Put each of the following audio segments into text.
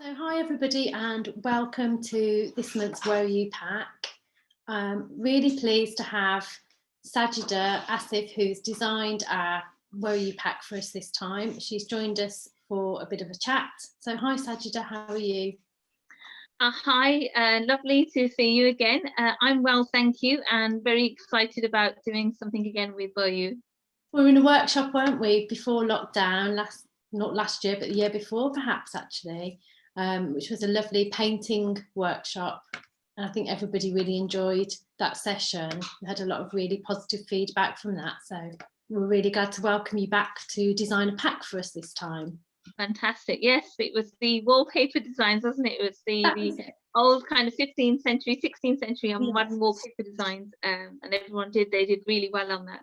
So hi everybody and welcome to this month's WOYU pack. Really pleased to have Sajida Asif, who's designed our WOYU pack for us this time. She's joined us for a bit of a chat. So hi Sajida, how are you? Hi, lovely to see you again. I'm well, thank you, and very excited about doing something again with WOYU. We were in a workshop, weren't we, before lockdown, not last year, but the year before perhaps actually, which was a lovely painting workshop. And I think everybody really enjoyed that session. We had a lot of really positive feedback from that. So we're really glad to welcome you back to design a pack for us this time. Fantastic. Yes, it was the wallpaper designs, wasn't it? It was the old kind of 15th century, 16th century and modern wallpaper designs, and they did really well on that.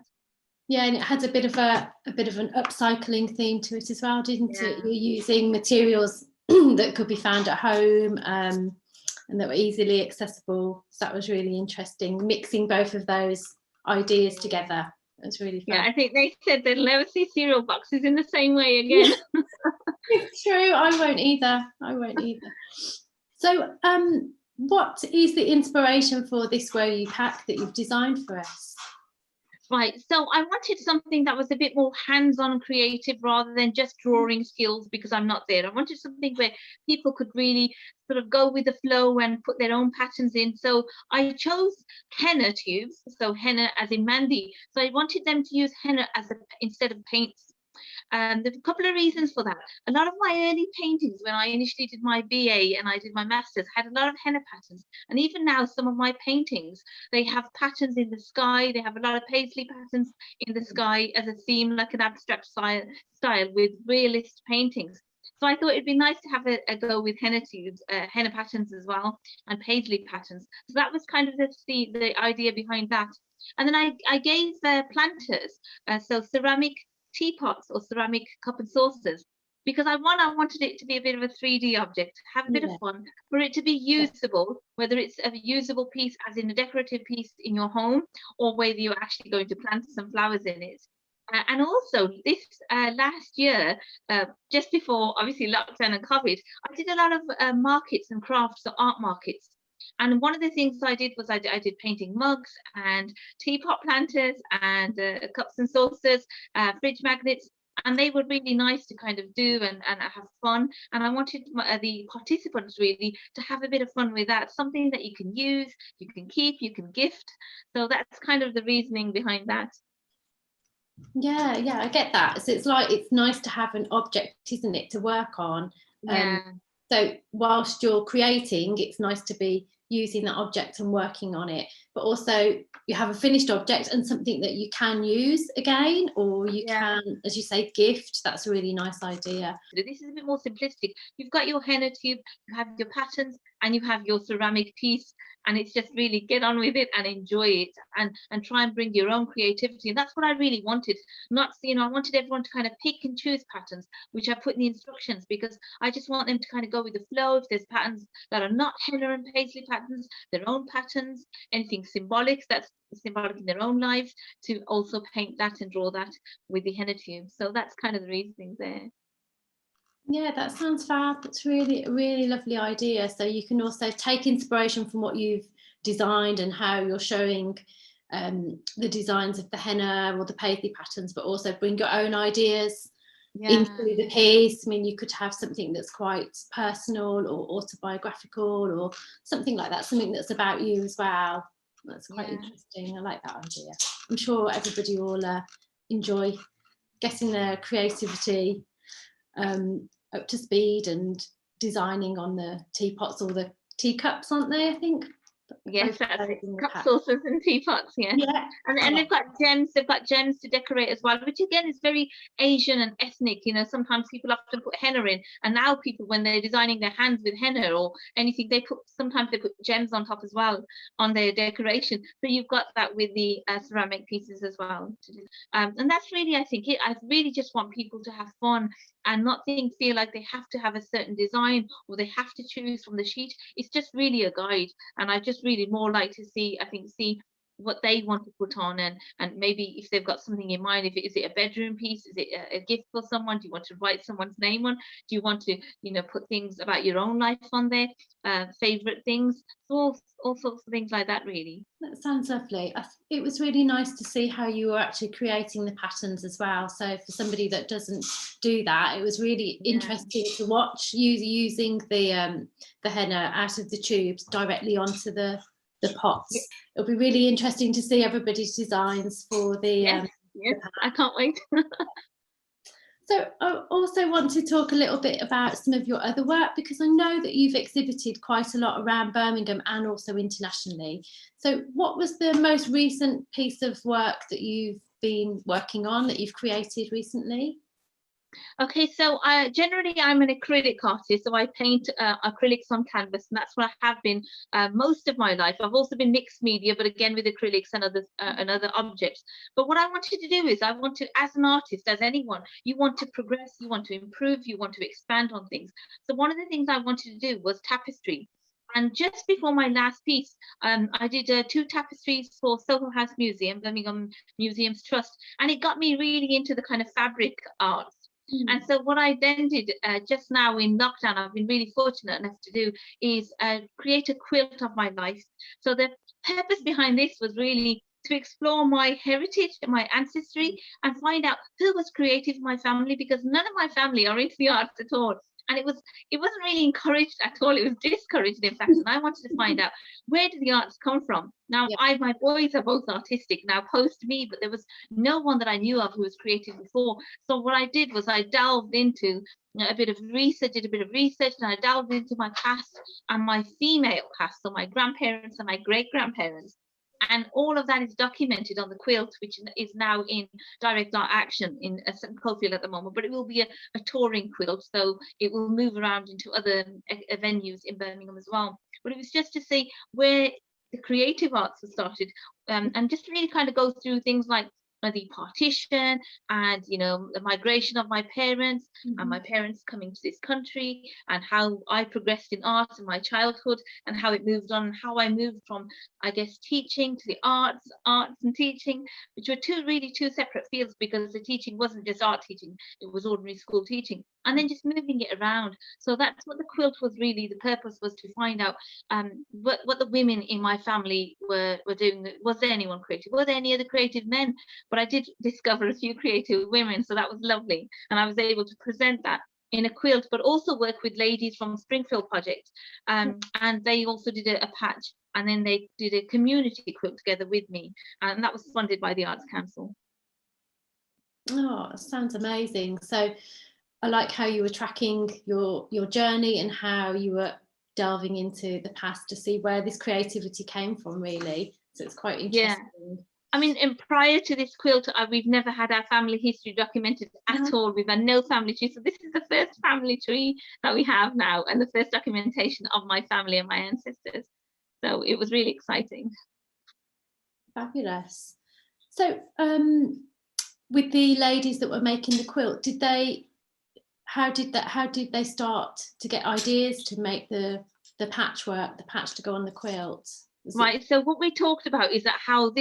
Yeah, and it had a bit of an upcycling theme to it as well, didn't it? You're using materials that could be found at home and that were easily accessible. So that was really interesting, mixing both of those ideas together. It was really fun. Yeah, I think they said they'll never see cereal boxes in the same way again. It's true. I won't either. So what is the inspiration for this WOYU pack that you've designed for us? Right, so I wanted something that was a bit more hands-on creative rather than just drawing skills, because I'm not there. I wanted something where people could really sort of go with the flow and put their own patterns in. So I chose henna tubes, so henna as in Mandy. So I wanted them to use henna instead of paints. There's a couple of reasons for that. A lot of my early paintings, when I initially did my BA and I did my master's, had a lot of henna patterns. And even now, some of my paintings, they have patterns in the sky. They have a lot of paisley patterns in the sky as a theme, like an abstract style with realist paintings. So I thought it'd be nice to have a go with henna tubes, henna patterns as well, and paisley patterns. So that was kind of the idea behind that. And then I gave planters, so ceramic teapots or ceramic cup and saucers, because I wanted it to be a bit of a 3D object, have a bit of fun, for it to be usable, whether it's a usable piece as in a decorative piece in your home, or whether you're actually going to plant some flowers in it. And also this last year, just before obviously lockdown and COVID, I did a lot of markets and crafts or art markets. And one of the things I did was I did painting mugs and teapot planters and cups and saucers, fridge magnets, and they were really nice to kind of do and have fun. And I wanted the participants really to have a bit of fun with that, something that you can use, you can keep, you can gift. So that's kind of the reasoning behind that. Yeah, I get that. So it's nice to have an object, isn't it, to work on. So whilst you're creating, it's nice to be using that object and working on it, but also you have a finished object and something that you can use again, or you can, as you say, gift. That's a really nice idea. This is a bit more simplistic. You've got your henna tube, you have your patterns, and you have your ceramic piece, and it's just really get on with it and enjoy it and try and bring your own creativity. And that's what I really wanted. Not, I wanted everyone to kind of pick and choose patterns, which I put in the instructions, because I just want them to kind of go with the flow. If there's patterns that are not henna and paisley patterns, their own patterns, anything symbolic that's symbolic in their own lives, to also paint that and draw that with the henna tube. So that's kind of the reasoning there. Yeah, that sounds fab. That's really a really lovely idea. So you can also take inspiration from what you've designed and how you're showing the designs of the henna or the paisley patterns, but also bring your own ideas into the piece. I mean, you could have something that's quite personal or autobiographical or something like that, something that's about you as well. That's quite interesting. I like that idea. I'm sure everybody will enjoy getting their creativity up to speed and designing on the teapots or the teacups, aren't they, I think? Yes, that's it. Cup saucers and teapots, and they've got gems to decorate as well, which again is very Asian and ethnic. Sometimes people often put henna in, and now people, when they're designing their hands with henna or anything, sometimes they put gems on top as well on their decoration. So you've got that with the ceramic pieces as well. And that's really, I think, I really just want people to have fun and not feel like they have to have a certain design or they have to choose from the sheet. It's just really a guide, and I just really more like to see what they want to put on, and maybe if they've got something in mind, if it is it a bedroom piece, is it a gift for someone, do you want to write someone's name on, do you want to, you know, put things about your own life on there, favorite things, so all sorts of things like that, really. That sounds lovely. It was really nice to see how you were actually creating the patterns as well. So for somebody that doesn't do that, it was really interesting to watch you using the henna out of the tubes directly onto the pots. It'll be really interesting to see everybody's designs for the yes, I can't wait. So I also want to talk a little bit about some of your other work, because I know that you've exhibited quite a lot around Birmingham and also internationally. So what was the most recent piece of work that you've been working on, that you've created recently? Okay, so generally I'm an acrylic artist, so I paint acrylics on canvas, and that's what I have been most of my life. I've also been mixed media, but again with acrylics and other objects. But what I wanted to do is I want to, as an artist, as anyone, you want to progress, you want to improve, you want to expand on things. So one of the things I wanted to do was tapestry. And just before my last piece, I did 2 tapestries for Soho House Museum, Birmingham Museums Trust, and it got me really into the kind of fabric arts. And so what I then did just now in lockdown, I've been really fortunate enough to do, is create a quilt of my life. So the purpose behind this was really to explore my heritage, my ancestry, and find out who was creative in my family, because none of my family are into the arts at all. And it wasn't really encouraged at all. It was discouraged, in fact. And I wanted to find out, where do the arts come from? Now, Yeah. my boys are both artistic now post me, but there was no one that I knew of who was creative before. So what I did was I delved into a bit of research, and I delved into my past and my female past, so my grandparents and my great grandparents. And all of that is documented on the quilt, which is now in direct art action in St Cofield at the moment. But it will be a touring quilt, so it will move around into other venues in Birmingham as well. But it was just to see where the creative arts were started, and just to really kind of go through things like the partition, and you know, the migration of my parents, and my parents coming to this country, and how I progressed in art in my childhood, and how it moved on, and how I moved from, I guess, teaching to the arts and teaching, which were two separate fields, because the teaching wasn't just art teaching, it was ordinary school teaching, and then just moving it around. So that's what the quilt was really. The purpose was to find out what the women in my family were doing. Was there anyone creative? Were there any other creative men? But I did discover a few creative women, so that was lovely, and I was able to present that in a quilt, but also work with ladies from Springfield Project, and they also did a patch, and then they did a community quilt together with me, and that was funded by the Arts Council. Oh, sounds amazing. So I like how you were tracking your journey, and how you were delving into the past to see where this creativity came from, really. So it's quite interesting. Yeah. I mean, and prior to this quilt, we've never had our family history documented at all. We've had no family tree. So this is the first family tree that we have now, and the first documentation of my family and my ancestors. So it was really exciting. Fabulous. So with the ladies that were making the quilt, how did they start to get ideas to make the patchwork, the patch to go on the quilt? Right, so what we talked about is that how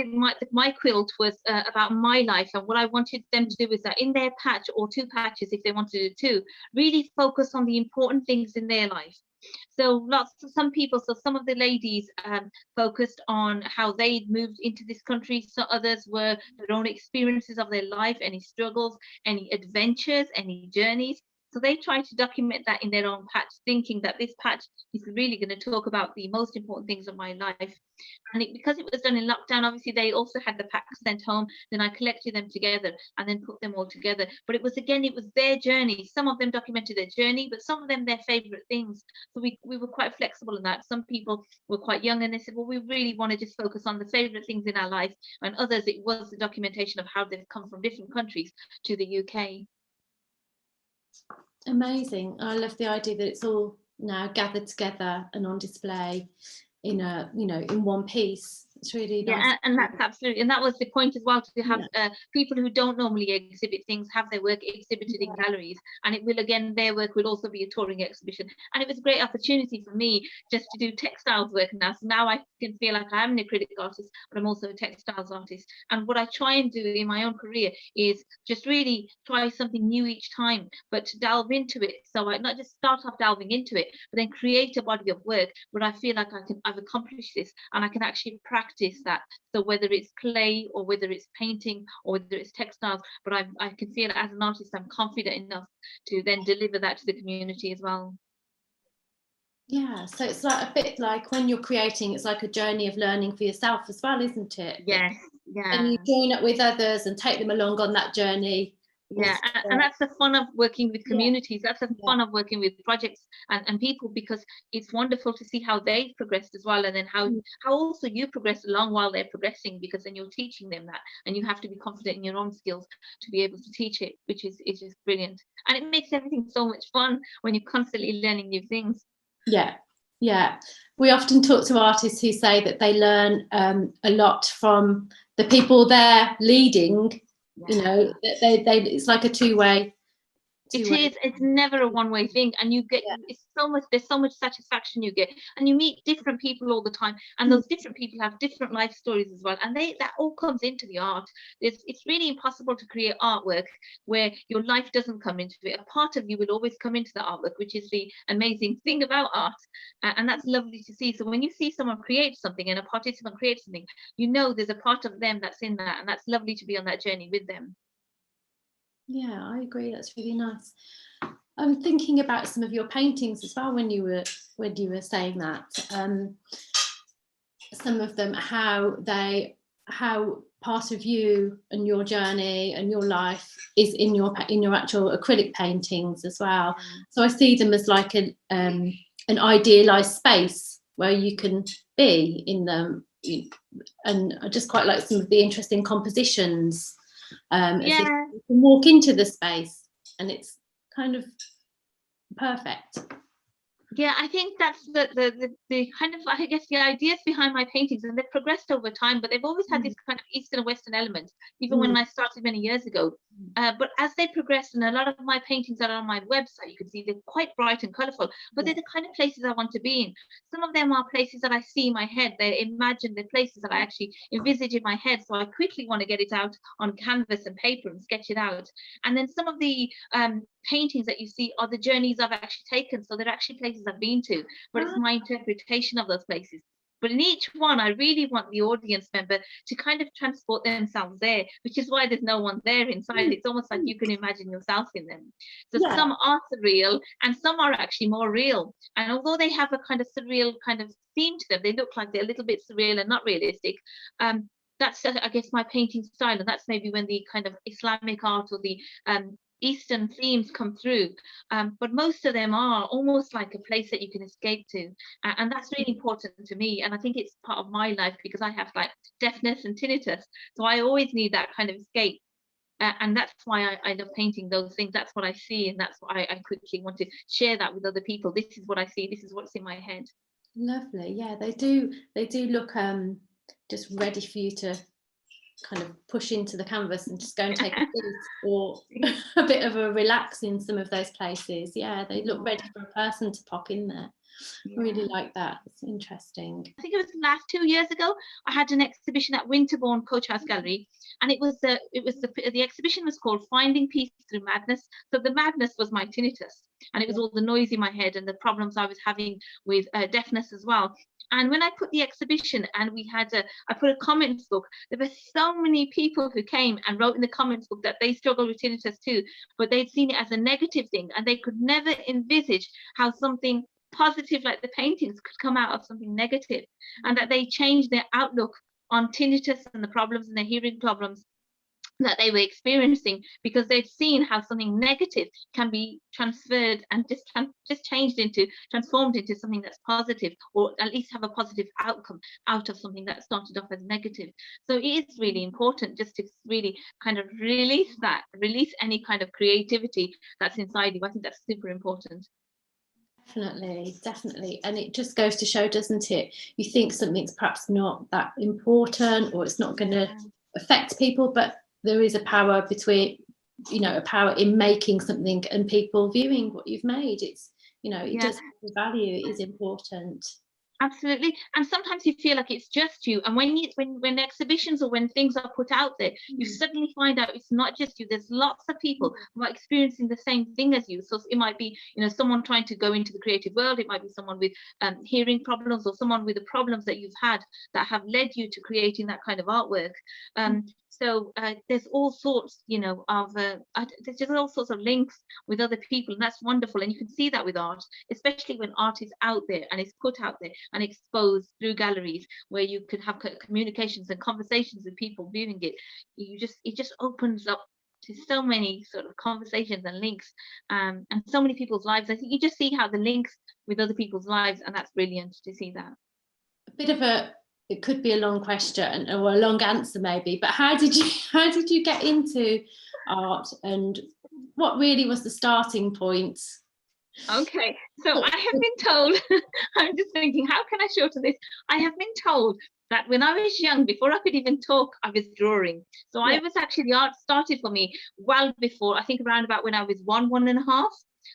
my quilt was about my life, and what I wanted them to do is that in their patch, or 2 patches if they wanted to do 2, really focus on the important things in their life. So some of the ladies focused on how they'd moved into this country. So others were their own experiences of their life, any struggles, any adventures, any journeys. So they tried to document that in their own patch, thinking that this patch is really going to talk about the most important things of my life. And because it was done in lockdown, obviously they also had the packs sent home. Then I collected them together and then put them all together. But it was their journey. Some of them documented their journey, but some of them their favorite things. So we were quite flexible in that. Some people were quite young, and they said, well, we really want to just focus on the favorite things in our life. And others, it was the documentation of how they've come from different countries to the UK. Amazing. I love the idea that it's all now gathered together and on display in in one piece. It's really Yeah, nice. and that's absolutely, and that was the point as well, to have Yeah, people who don't normally exhibit things have their work exhibited in galleries, and it will, again, their work will also be a touring exhibition. And it was a great opportunity for me just to do textiles work now. So now I can feel like I am an acrylic artist, but I'm also a textiles artist. And what I try and do in my own career is just really try something new each time, but to delve into it. So I not just start off delving into it, but then create a body of work where I feel like I've accomplished this, and I can actually practice that. So whether it's clay or whether it's painting or whether it's textiles, but I can feel as an artist I'm confident enough to then deliver that to the community as well. yeah. So it's like a bit like when you're creating, it's like a journey of learning for yourself as well, isn't it? But Yes, then you yeah. join up with others and take them along on that journey. Yeah, Also, and that's the fun of working with yeah, communities. That's the yeah, fun of working with projects and people, because it's wonderful to see how they've progressed as well, and then mm, how also you progress along while they're progressing, because then you're teaching them that, and you have to be confident in your own skills to be able to teach it, which is just brilliant. And it makes everything so much fun when you're constantly learning new things. yeah, yeah. We often talk to artists who say that they learn a lot from the people they're leading. You Yeah. know, they it's like a two-way, It two-way. is. It's never a one-way thing, and you get, Yeah. it's so much. There's so much satisfaction you get, and you meet different people all the time, and Mm, those different people have different life stories as well, and that all comes into the art. It's really impossible to create artwork where your life doesn't come into it. A part of you will always come into the artwork, which is the amazing thing about art, and that's lovely to see. So when you see someone create something and a participant creates something, you know there's a part of them that's in that, and that's lovely to be on that journey with them. yeah, I agree. That's really nice. I'm thinking about some of your paintings as well when you were saying that. Some of them, how part of you and your journey and your life is in your actual acrylic paintings as well. Yeah. So I see them as like an idealized space where you can be in them. And I just quite like some of the interesting compositions, as if Yeah. you can walk into the space and it's kind of perfect. Yeah, I think that's the kind of, I guess, the ideas behind my paintings, and they've progressed over time, but they've always had Mm, this kind of Eastern and Western element, even mm, when I started many years ago. But as they progress, and a lot of my paintings are on my website, you can see they're quite bright and colourful, but yeah. they're the kind of places I want to be in. Some of them are places that I see in my head, they imagine, the places that I actually envisage in my head, so I quickly want to get it out on canvas and paper and sketch it out. And then some of the paintings that you see are the journeys I've actually taken. So they're actually places I've been to, but it's Ah, my interpretation of those places. But in each one, I really want the audience member to kind of transport themselves there, which is why there's no one there inside. mm, It's almost like mm. you can imagine yourself in them. So Yeah. some are surreal and some are actually more real. And although they have a kind of surreal kind of theme to them, they look like they're a little bit surreal and not realistic. That's, I guess, my painting style, and that's maybe when the kind of Islamic art or the Eastern themes come through, but most of them are almost like a place that you can escape to, and that's really important to me. And I think it's part of my life because I have like deafness and tinnitus, so I always need that kind of escape. And that's why I love painting those things. That's what I see, and that's why I quickly want to share that with other people. This is what I see. This is what's in my head. Lovely. Yeah, they do. They do look just ready for you to kind of push into the canvas and just go and take a seat or a bit of a relax in some of those places. Yeah, they look ready for a person to pop in there. I really Yeah. like that. It's interesting. I think it was the last 2 years ago. I had an exhibition at Winterbourne Coach House Gallery, and the exhibition was called Finding Peace Through Madness. So the madness was my tinnitus, and it was Yeah. all the noise in my head and the problems I was having with deafness as well. And when I put the exhibition, and I put a comments book, there were so many people who came and wrote in the comments book that they struggle with tinnitus too, but they'd seen it as a negative thing, and they could never envisage how something positive like the paintings could come out of something negative, and that they changed their outlook on tinnitus and the problems and their hearing problems that they were experiencing, because they've seen how something negative can be transferred and just transformed into something that's positive, or at least have a positive outcome out of something that started off as negative. So it is really important just to really kind of release any kind of creativity that's inside you. I think that's super important. Definitely, definitely. And it just goes to show, doesn't it? You think something's perhaps not that important or it's not going to Yeah. affect people, but there is a power between, a power in making something and people viewing what you've made. It's, it Yeah. does have the value, it is important. Absolutely. And sometimes you feel like it's just you. And when exhibitions or when things are put out there, you Mm. suddenly find out it's not just you. There's lots of people who are experiencing the same thing as you. So it might be, someone trying to go into the creative world. It might be someone with hearing problems, or someone with the problems that you've had that have led you to creating that kind of artwork. So there's all sorts, there's just all sorts of links with other people, and that's wonderful. And you can see that with art, especially when art is out there and it's put out there and exposed through galleries where you could have communications and conversations with people viewing it. It just opens up to so many sort of conversations and links, and so many people's lives. I think you just see how the links with other people's lives, and that's brilliant to see that. A bit of it could be a long question or a long answer maybe, but how did you get into art, and what really was the starting point? Okay, so I have been told, I'm just thinking, how can I shorten this? I have been told that when I was young, before I could even talk, I was drawing. So I Yeah. was actually, the art started for me well before, I think around about when I was 1.5.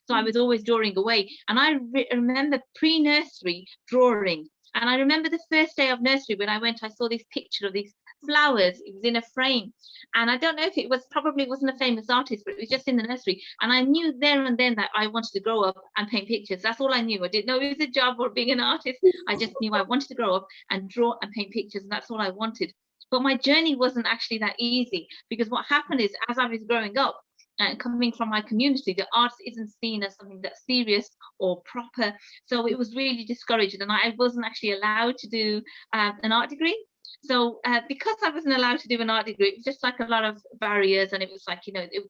So I was always drawing away. And I remember pre-nursery drawing. And I remember the first day of nursery when I went, I saw this picture of these flowers. It was in a frame. And I don't know if probably wasn't a famous artist, but it was just in the nursery. And I knew there and then that I wanted to grow up and paint pictures. That's all I knew. I didn't know it was a job or being an artist. I just knew I wanted to grow up and draw and paint pictures, and that's all I wanted. But my journey wasn't actually that easy, because what happened is, as I was growing up and coming from my community, the arts isn't seen as something that's serious or proper. So it was really discouraged, and I wasn't actually allowed to do an art degree. So because I wasn't allowed to do an art degree, it was just like a lot of barriers, and it was like,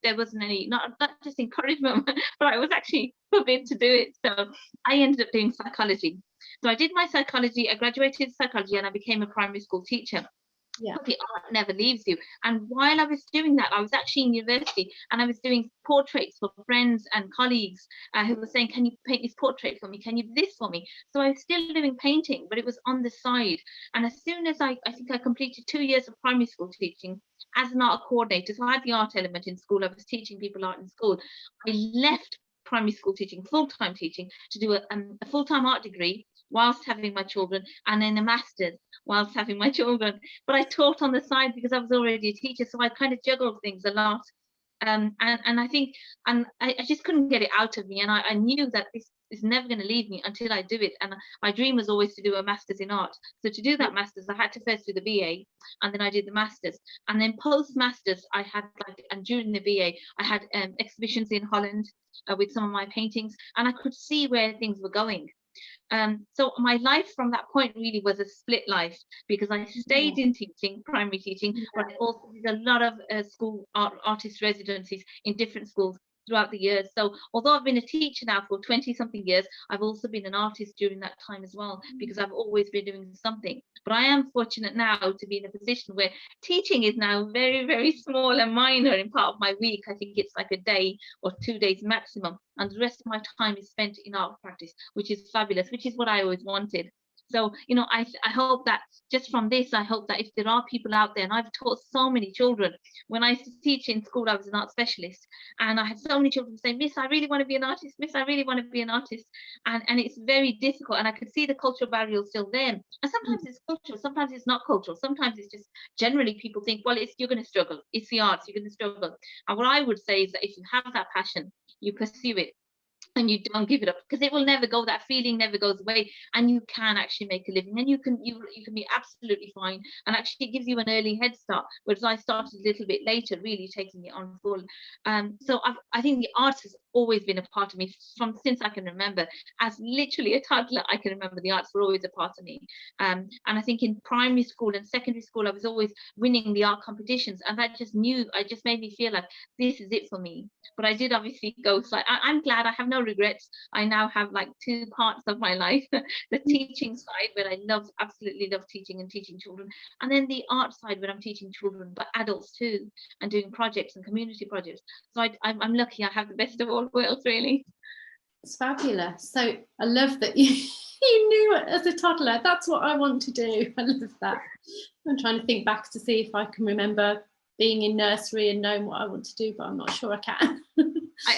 there wasn't any, not just encouragement, but I was actually forbidden to do it. So I ended up doing psychology. So I did my psychology, I graduated psychology, and I became a primary school teacher. Yeah. But the art never leaves you. And while I was doing that, I was actually in university, and I was doing portraits for friends and colleagues who were saying, can you paint this portrait for me? Can you do this for me? So I was still doing painting, but it was on the side. And as soon as I think I completed 2 years of primary school teaching as an art coordinator, so I had the art element in school, I was teaching people art in school. I left primary school teaching, full-time teaching, to do a full-time art degree whilst having my children, and then a master's whilst having my children. But I taught on the side because I was already a teacher, so I kind of juggled things a lot. And I think, and I just couldn't get it out of me, and I knew that this is never going to leave me until I do it. And my dream was always to do a master's in art. So to do that master's, I had to first do the BA, and then I did the master's, and then post masters I had and during the BA I had exhibitions in Holland with some of my paintings, and I could see where things were going. So my life from that point really was a split life, because I stayed in teaching, primary teaching, but I also did a lot of school artist residencies in different schools throughout the years. So although I've been a teacher now for 20 something years, I've also been an artist during that time as well, because I've always been doing something. But I am fortunate now to be in a position where teaching is now very, very small and minor in part of my week. I think it's like a day or 2 days maximum, and the rest of my time is spent in art practice, which is fabulous, which is what I always wanted. So, I hope that just from this, I hope that if there are people out there, and I've taught so many children. When I used to teach in school, I was an art specialist, and I had so many children say, Miss, I really want to be an artist. Miss, I really want to be an artist. And it's very difficult, and I could see the cultural barrier still there. And sometimes it's cultural, sometimes it's not cultural, sometimes it's just generally people think, well, you're going to struggle. It's the arts, you're going to struggle. And what I would say is that if you have that passion, you pursue it, and you don't give it up, because it will never go, that feeling never goes away, and you can actually make a living, and you can be absolutely fine, and actually it gives you an early head start, whereas I started a little bit later, really taking it on full. So I think the arts has always been a part of me from since I can remember. As literally a toddler, I can remember the arts were always a part of me. And I think in primary school and secondary school, I was always winning the art competitions, and that just made me feel like this is it for me. But I did obviously go, so I'm glad, I have no regrets. I now have like two parts of my life, the teaching side, where I absolutely love teaching and teaching children, and then the art side, where I'm teaching children, but adults too, and doing projects and community projects. So I'm lucky, I have the best of all worlds, really. It's fabulous. So I love that you you knew it as a toddler. That's what I want to do. I love that. I'm trying to think back to see if I can remember being in nursery and knowing what I want to do, but I'm not sure I can.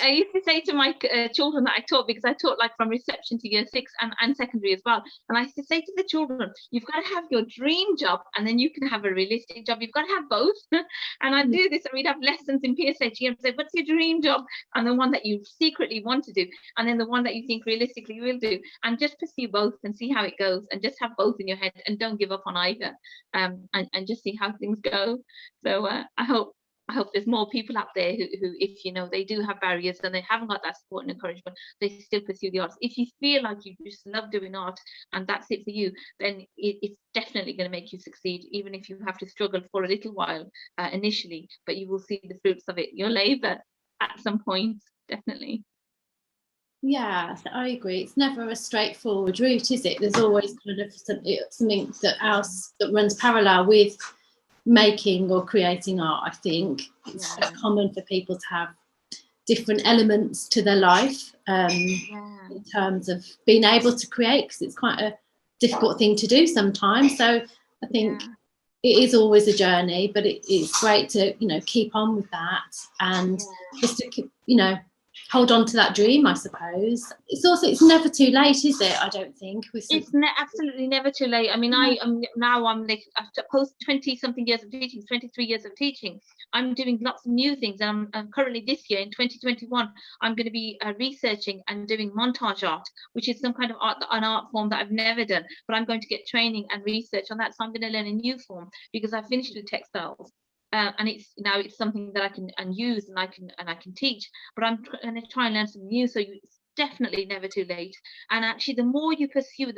I used to say to my children that I taught, because I taught like from reception to year 6 and secondary as well. And I used to say to the children, you've got to have your dream job and then you can have a realistic job. You've got to have both. And I do this, and we'd have lessons in PSHE and say, what's your dream job? And the one that you secretly want to do, and then the one that you think realistically you will do. And just pursue both and see how it goes, and just have both in your head, and don't give up on either. And just see how things go. So I hope there's more people out there who, if you know they do have barriers and they haven't got that support and encouragement, they still pursue the arts. If you feel like you just love doing art and that's it for you, then it's definitely going to make you succeed, even if you have to struggle for a little while initially, but you will see the fruits of it, your labor, at some point, definitely. Yeah, I agree. It's never a straightforward route, is it? There's always kind of something that runs parallel with making or creating art. I think it's common for people to have different elements to their life in terms of being able to create, because it's quite a difficult thing to do sometimes. So I think it is always a journey, but it's great to, you know, keep on with that and just to keep, you know, hold on to that dream, I suppose. It's never too late, is it? I don't think. It's absolutely never too late. I mean, I'm like, after post 20 something years of teaching, 23 years of teaching, I'm doing lots of new things. And I'm currently this year in 2021, I'm going to be researching and doing montage art, which is some kind of art, an art form that I've never done, but I'm going to get training and research on that. So I'm going to learn a new form, because I finished with textiles. And it's something that I can use and I can teach, but I'm going to try and learn something new. So it's definitely never too late. And actually, the more you pursue,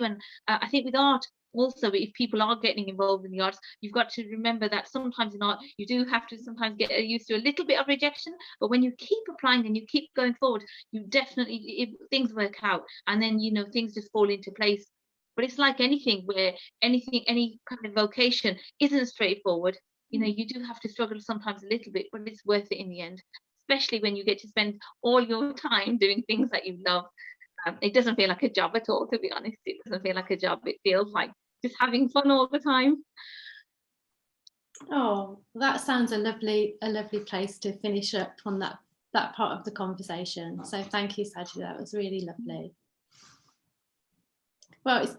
and I think with art also, if people are getting involved in the arts, you've got to remember that sometimes in art you do have to sometimes get used to a little bit of rejection, but when you keep applying and you keep going forward, you definitely, things work out, and then, you know, things just fall into place. But it's like anything, where any kind of vocation isn't straightforward. You know, you do have to struggle sometimes a little bit, but it's worth it in the end, especially when you get to spend all your time doing things that you love. It doesn't feel like a job at all, to be honest. It doesn't feel like a job. It feels like just having fun all the time. Oh, that sounds a lovely place to finish up on that part of the conversation. So thank you, Sajida. That was really lovely. Well, it's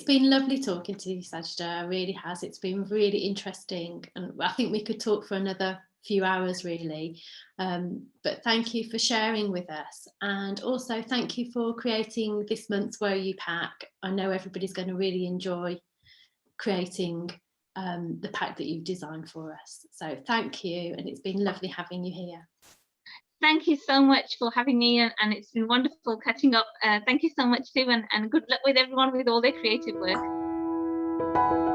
been lovely talking to you, Sajida. It really has. It's been really interesting, and I think we could talk for another few hours, really. But thank you for sharing with us, and also thank you for creating this month's WOYU pack. I know everybody's going to really enjoy creating the pack that you've designed for us. So thank you, and it's been lovely having you here. Thank you so much for having me, and it's been wonderful catching up. Thank you so much too, and good luck with everyone with all their creative work.